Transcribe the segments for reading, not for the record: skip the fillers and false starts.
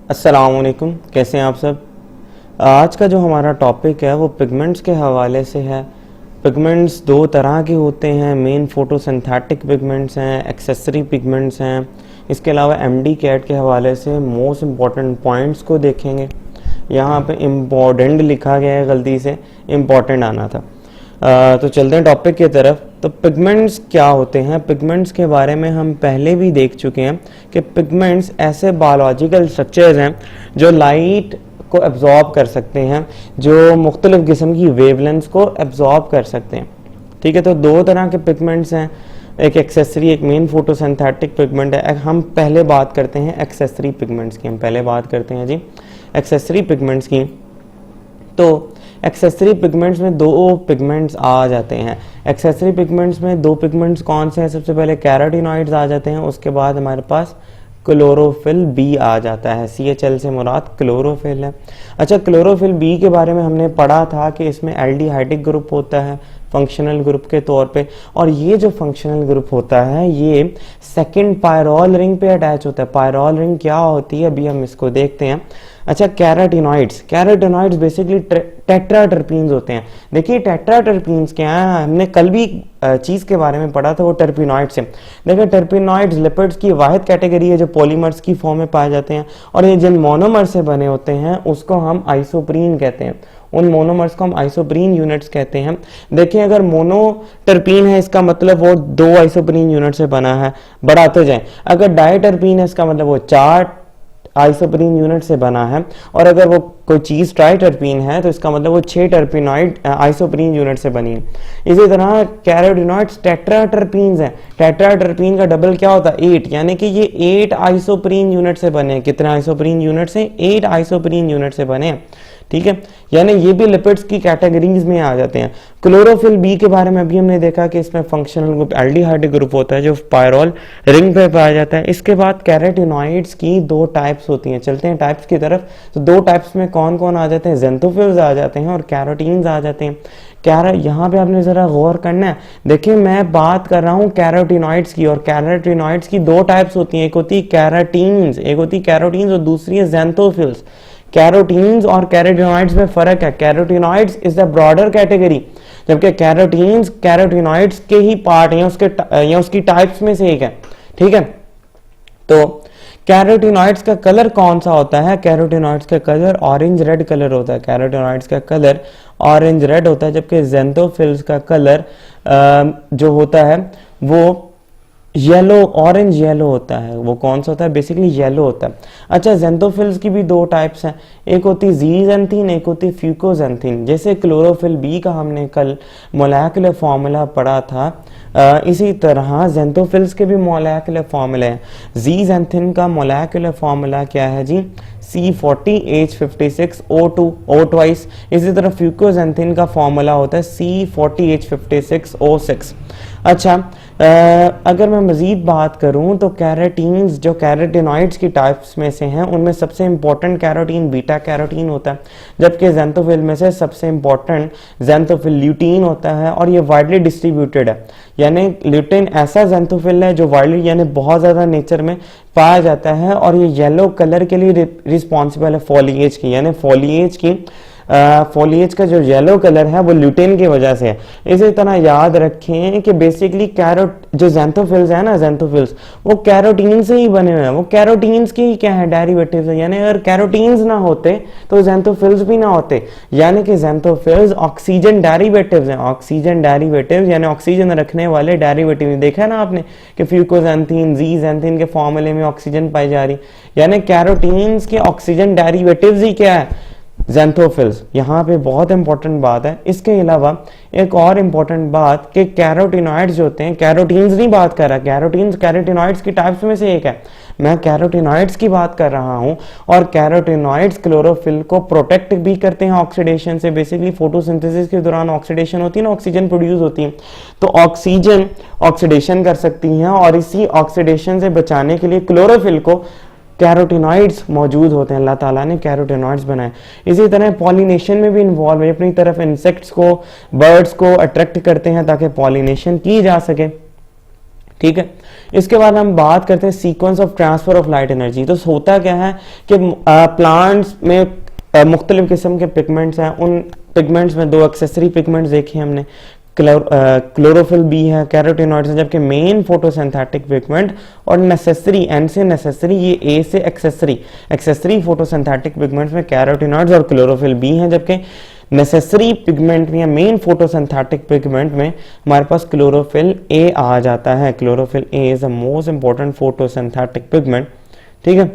अस्सलाम वालेकुम, कैसे हैं आप सब। आज का जो हमारा टॉपिक है वो पिगमेंट्स के हवाले से है। पिगमेंट्स दो तरह के होते हैं, मेन फोटोसिंथेटिक पिगमेंट्स हैं, एक्सेसरी पिगमेंट्स हैं। इसके अलावा एमडी कैट के हवाले से मोस्ट इम्पॉर्टेंट पॉइंट्स को देखेंगे। यहाँ पे इम्पॉर्टेंट लिखा गया है, गलती से इम्पॉर्टेंट आना था। तो चलते हैं टॉपिक की तरफ। तो पिगमेंट्स क्या होते हैं? पिगमेंट्स के बारे में हम पहले भी देख चुके हैं कि पिगमेंट्स ऐसे बायोलॉजिकल स्ट्रक्चर्स हैं जो लाइट को एब्जॉर्ब कर सकते हैं, जो मुख्तलिफ किस्म की वेवलेंथ्स को एब्जॉर्ब कर सकते हैं। ठीक है, तो दो तरह के पिगमेंट्स हैं, एक एक्सेसरी, एक मेन फोटोसिंथेटिक पिगमेंट है। हम पहले बात करते हैं एक्सेसरी पिगमेंट्स की। हम पहले बात करते हैं जी एक्सेसरी पिगमेंट्स की। तो एक्सेसरी पिगमेंट्स में दो पिगमेंट्स आ जाते हैं। एक्सेसरी पिगमेंट्स में दो पिगमेंट्स कौन से हैं? सबसे पहले कैरोटीनॉइड्स आ जाते हैं, उसके बाद हमारे पास क्लोरोफिल बी आ जाता है। CHL से मुराद क्लोरोफिल है। अच्छा, क्लोरोफिल बी के बारे में हमने पढ़ा था कि इसमें एल्डिहाइडिक ग्रुप होता है फंक्शनल ग्रुप के तौर पे, और ये जो फंक्शनल ग्रुप होता है ये सेकंड पायरोल रिंग पे अटैच होता है। पायरोल रिंग क्या होती है अभी हम इसको देखते हैं। अच्छा, कैरोटीनॉइड्स बेसिकली टेट्राटर्पीन्स होते हैं। देखिए टेट्राटर्पीन्स क्या है, हमने कल भी चीज़ के बारे में पढ़ा था, वो टर्पिनॉइड्स है। देखिए टर्पिनॉइड्स लिपिड्स की वाहिद कैटेगरी है जो पॉलीमर्स की फॉर्म में पाए जाते हैं, और ये जिन मोनोमर से बने होते हैं उसको हम आइसोप्रीन कहते हैं। उन मोनोमर्स को हम आइसोप्रीन यूनिट्स कहते हैं। देखिए अगर मोनोटर्पीन है इसका मतलब वो दो आइसोप्रीन यूनिट से बना है, बढ़ाते जाएं। अगर डायटर्पीन है इसका मतलब वो चार आइसोप्रीन यूनिट से बना है, और अगर वो कोई चीज़ ट्राइटर्पीन है तो इसका मतलब वो 6 टर्पिनॉइड आइसोप्रीन यूनिट से बनी है। इसी तरह कैरोटीनॉइड्स टेट्राटर्पीन्स हैं। टेट्राटर्पीन का डबल क्या होता है? 8, यानी कि ये 8 आइसोप्रीन यूनिट से बने हैं। कितने आइसोप्रीन यूनिट से? 8 आइसोप्रीन यूनिट से बने हैं। ठीक है, यानी ये भी लिपिड्स की कैटेगरीज में आ जाते हैं। क्लोरोफिल बी के बारे में अभी हमने देखा कि इसमें फंक्शनल ग्रुप एल्डिहाइड ग्रुप होता है जो पायरोल रिंग पे पाया जाता है। इसके बाद कैरोटीनॉइड्स की दो टाइप्स होती हैं। चलते हैं टाइप्स की तरफ। तो दो टाइप्स में कौन कौन आ जाते हैं? ज़ेंथोफिल्स आ जाते हैं और कैरोटीन्स आ जाते हैं। यहाँ पे आपने जरा गौर करना है। देखिए मैं बात कर रहा हूँ कैरोटीनॉइड्स की, और कैरोटीनॉइड्स की दो टाइप्स होती हैं, एक होती है कैराटीन्स, एक होती है कैरोटीन्स, और दूसरी है ज़ेंथोफिल्स। कैरोटीन्स और कैरोटीनॉइड्स में फर्क है। Carotenoids is the broader category, जबकि कैरोटीन्स कैरोटीनॉइड्स के ही पार्ट या उसकी टाइप्स में से एक है। ठीक है, तो कैरोटीनॉइड्स का कलर कौन सा होता है? कैरोटीनॉइड्स का कलर ऑरेंज रेड कलर होता है। कैरोटीनॉइड्स का कलर ऑरेंज रेड होता है, जबकि ज़ेंथोफिल्स का कलर जो होता है वो येलो, ऑरेंज येलो होता है। वो कौन सा होता है? बेसिकली येलो होता है। अच्छा, ज़ेंथोफिल्स की भी दो टाइप्स हैं, एक होती है ज़ीज़ैंथीन, एक होती है फ्यूकोज़ैंथीन। जैसे क्लोरोफिल बी का हमने कल मोलेकुलर फार्मूला पढ़ा था, इसी तरह ज़ेंथोफिल्स के भी मोलेकुलर फार्मूले हैं। ज़ीज़ैंथीन का मोलेकुलर फार्मूला क्या है जी? C40H56O2 O twice. इसी तरह फ्यूकोज़ैंथीन का फार्मूला होता है C40H56O6। अच्छा, अगर मैं मज़ीद बात करूं तो कैरोटीन्स जो कैरोटीनॉइड्स की टाइप्स में से हैं उनमें सबसे इंपॉर्टेंट कैरोटीन बीटा कैरोटीन होता है, जबकि ज़ेंथोफिल में से सबसे इंपॉर्टेंट ज़ेंथोफिल ल्यूटीन होता है, और ये वाइडली डिस्ट्रीब्यूटेड है। यानी ल्यूटीन ऐसा ज़ेंथोफिल है जो वाइडली यानी बहुत ज़्यादा नेचर में पाया जाता है, और ये येलो कलर के लिए रिस्पॉन्सिबल है फॉलिएज की, यानी फॉलिएज का जो येलो कलर है वो ल्यूटेन की वजह से है। इसी तरह याद रखें कि बेसिकली जो ज़ेंथोफिल्स है ना, ज़ेंथोफिल्स वो कैरोटीन से ही बने हुए हैं। वो कैरोटीन्स के ही क्या है? डेरिवेटिव्स है। यानी अगर कैरोटीन्स ना होते तो ज़ेंथोफिल्स भी ना होते। यानी कि ज़ेंथोफिल्स ऑक्सीजन डेरिवेटिव्स हैं। ऑक्सीजन डेरिवेटिव्स यानी ऑक्सीजन रखने वाले डेरिवेटिव। देखा है ना आपने कि फ्यूकोज़ैंथीन, ज़ीज़ैंथीन के फॉर्मूले में ऑक्सीजन पाई जा रही, यानी कैरोटीन्स के ऑक्सीजन डेरिवेटिव्स ही क्या है? ज़ेंथोफिल्स। यहाँ पे बहुत इंपॉर्टेंट बात है। इसके अलावा एक और इंपॉर्टेंट बात कि कैरोटीनॉइड्स जो होते हैं, कैरोटीन्स नहीं बात कर रहा, कैरोटीन्स कैरोटीनॉइड्स की टाइप्स में से एक है, मैं कैरोटीनॉइड्स की बात कर रहा हूँ। और कैरोटीनॉइड्स क्लोरोफिल को प्रोटेक्ट भी करते हैं ऑक्सीडेशन से। बेसिकली फोटोसिंथेसिस के दौरान ऑक्सीडेशन होती है ना, ऑक्सीजन प्रोड्यूस होती है, तो ऑक्सीजन ऑक्सीडेशन कर सकती हैं, और इसी ऑक्सीडेशन से बचाने के लिए क्लोरोफिल को कैरोटीनॉइड्स मौजूद होते हैं। अल्लाह ताला ने कैरोटीनॉइड्स बनाए। इसी तरह पॉलिनेशन में भी इन्वॉल्व है, अपनी तरफ इंसेक्ट्स को, बर्ड्स को अट्रैक्ट करते हैं ताकि पॉलिनेशन की जा सके। ठीक है। इसके बाद हम बात करते हैं sequence of transfer of light energy. तो होता क्या है कि प्लांट्स में मुख्तलिफ किस्म के पिगमेंट्स हैं, उन पिगमेंट्स में दो एक्सेसरी पिगमेंट्स देखे हमने, क्लोरोफिल बी है, कैरोटीनॉइड्स है, जबकि मेन फोटोसिंथेटिक पिगमेंट और नेसेसरी, एन से नेसेसरी, ये ए से एक्सेसरी फोटोसिंथेटिक पिगमेंट्स में कैरोटीनॉइड्स और क्लोरोफिल बी हैं, जबकि नेसेसरी पिगमेंट में या मेन फोटोसिंथेटिक पिगमेंट में हमारे पास क्लोरोफिल ए आ जाता है। Chlorophyll A is the most important photosynthetic pigment, ठीक है।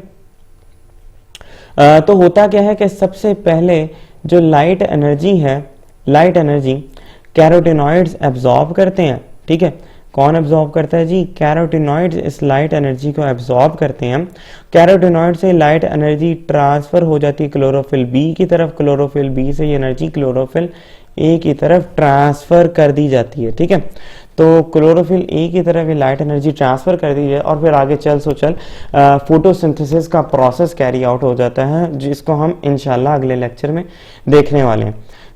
तो होता क्या है कि सबसे पहले जो लाइट एनर्जी है, लाइट एनर्जी कैरोटीनॉइड्स एब्जॉर्ब करते हैं, ठीक है। कौन एब्जॉर्ब करता है जी? कैरोटीनॉइड्स इस लाइट एनर्जी को एब्जॉर्ब करते हैं। कैरोटीनॉइड से लाइट एनर्जी ट्रांसफर हो जाती है क्लोरोफिल बी की तरफ, क्लोरोफिल बी से ये एनर्जी क्लोरोफिल ए की तरफ ट्रांसफर कर दी जाती है, ठीक है। तो क्लोरोफिल ए की तरफ ये लाइट एनर्जी ट्रांसफर कर दी जाए और फिर आगे चल फोटोसिंथेसिस का प्रोसेस कैरी आउट हो जाता है, जिसको हम इंशाल्लाह अगले लेक्चर में देखने वाले हैं।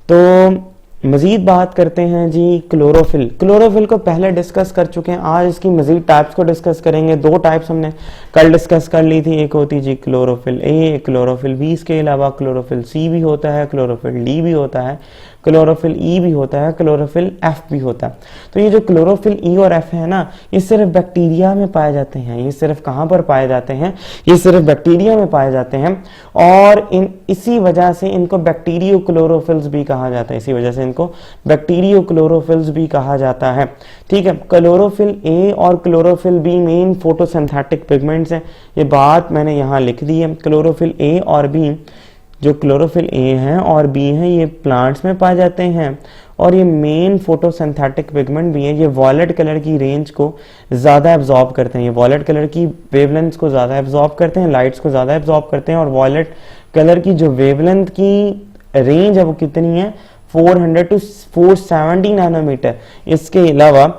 तो मजीद बात करते हैं जी क्लोरोफिल। क्लोरोफिल को पहले डिस्कस कर चुके हैं, आज इसकी मजीद टाइप्स को डिस्कस करेंगे। दो टाइप्स हमने कल डिस्कस कर ली थी, एक होती जी क्लोरोफिल ए, क्लोरोफिल बी। इसके अलावा क्लोरोफिल सी भी होता है, क्लोरोफिल डी भी होता है, क्लोरोफिल ई भी होता है, क्लोरोफिल एफ भी होता है। तो ये जो क्लोरोफिल ई और एफ है ना, ये सिर्फ बैक्टीरिया में पाए जाते हैं। ये सिर्फ कहाँ पर पाए जाते हैं? ये सिर्फ बैक्टीरिया में पाए जाते हैं और इसी वजह से इनको बैक्टीरियो क्लोरोफिल्स भी कहा जाता है। इसी वजह से इनको बैक्टीरियो क्लोरोफिल्स भी कहा जाता है, ठीक है। क्लोरोफिल ए और chlorophyll B main photosynthetic pigments हैं, ये बात मैंने यहाँ लिख दी है। क्लोरोफिल ए और बी, जो क्लोरोफिल ए हैं और बी हैं, ये प्लांट्स में पाए जाते हैं और ये मेन फोटोसिंथेटिक पिगमेंट भी है। ये वॉयलेट कलर की रेंज को ज़्यादा एब्जॉर्ब करते हैं, ये वॉयलेट कलर की वेवलेंथ को ज़्यादा एब्जॉर्ब करते हैं, लाइट्स को ज़्यादा एब्जॉर्ब करते हैं। और वॉयलेट कलर की जो वेवलेंथ की रेंज है वो कितनी है? 400 to 470 नैनोमीटर। इसके अलावा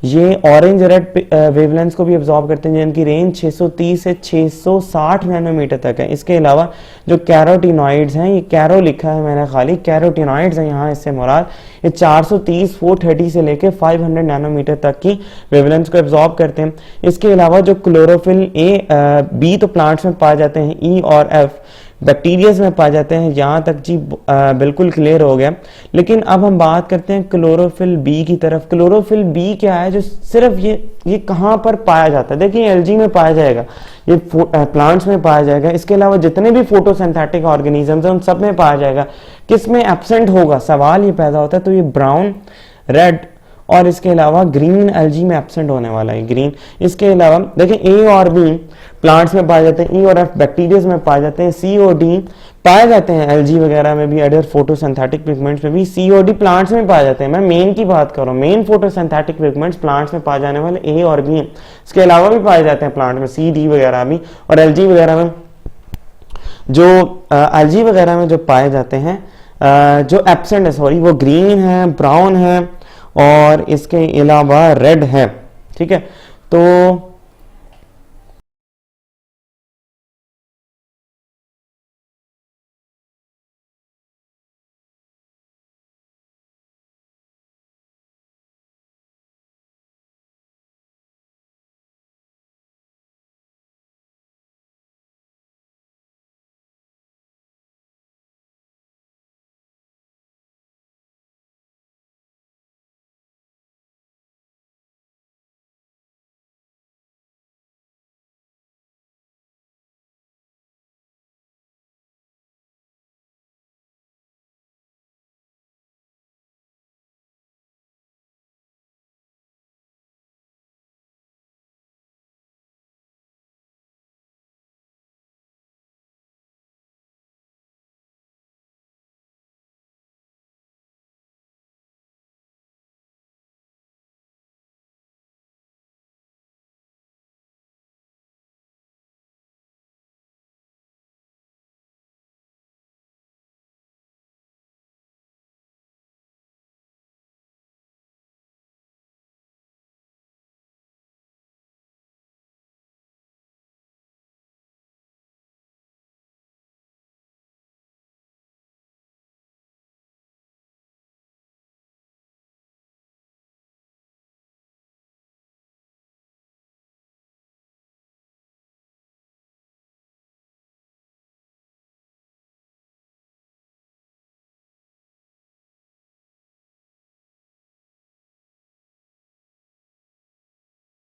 ये ऑरेंज रेड वेवलेंथ को भी एब्जॉर्ब करते हैं, जिनकी रेंज 630 से 660 नैनोमीटर तक है। इसके अलावा जो कैरोटीनॉइड्स हैं, ये कैरो लिखा है मैंने खाली, कैरोटीनॉइड्स हैं यहाँ, इससे मुराद ये 430 430 से लेके 500 नैनोमीटर तक की वेवलेंथ को एब्जॉर्ब करते हैं। इसके अलावा जो क्लोरोफिल ए बी तो प्लांट्स में पाए जाते हैं, ई और एफ बैक्टीरियाज में पाए जाते हैं। यहाँ तक जी बिल्कुल क्लियर हो गया। लेकिन अब हम बात करते हैं क्लोरोफिल बी की तरफ। क्लोरोफिल बी क्या है जो सिर्फ ये कहाँ पर पाया जाता है? देखिए एल्गी में पाया जाएगा, ये प्लांट्स में पाया जाएगा। इसके अलावा जितने भी फोटोसिंथेटिक ऑर्गेनिजम्स हैं उन सब में पाया जाएगा। किस में एब्सेंट होगा? सवाल ये पैदा होता है। तो ये ब्राउन, रेड और इसके अलावा ग्रीन एल्गी में एब्सेंट होने वाला है, ग्रीन। इसके अलावा देखिए ए और बी प्लांट्स में पाए जाते हैं, ई और एफ बैक्टीरियाज में पाए जाते हैं, सी और डी पाए जाते हैं एल्गी वगैरह में भी, अदर फोटोसिंथेटिक पिगमेंट्स में भी। सी और डी प्लांट्स में पाए जाते हैं। मैं मेन की बात कर रहा हूँ, मेन फोटोसिंथेटिक पिगमेंट्स प्लांट्स में पाए जाने वाले ए और बी हैं। इसके अलावा भी पाए जाते हैं प्लांट में सी, डी वगैरह भी। और एल्गी वगैरह में जो एल्गी वगैरह में जो पाए जाते हैं, जो एब्सेंट है सॉरी, वो ग्रीन है, ब्राउन है और इसके अलावा रेड है, ठीक है। तो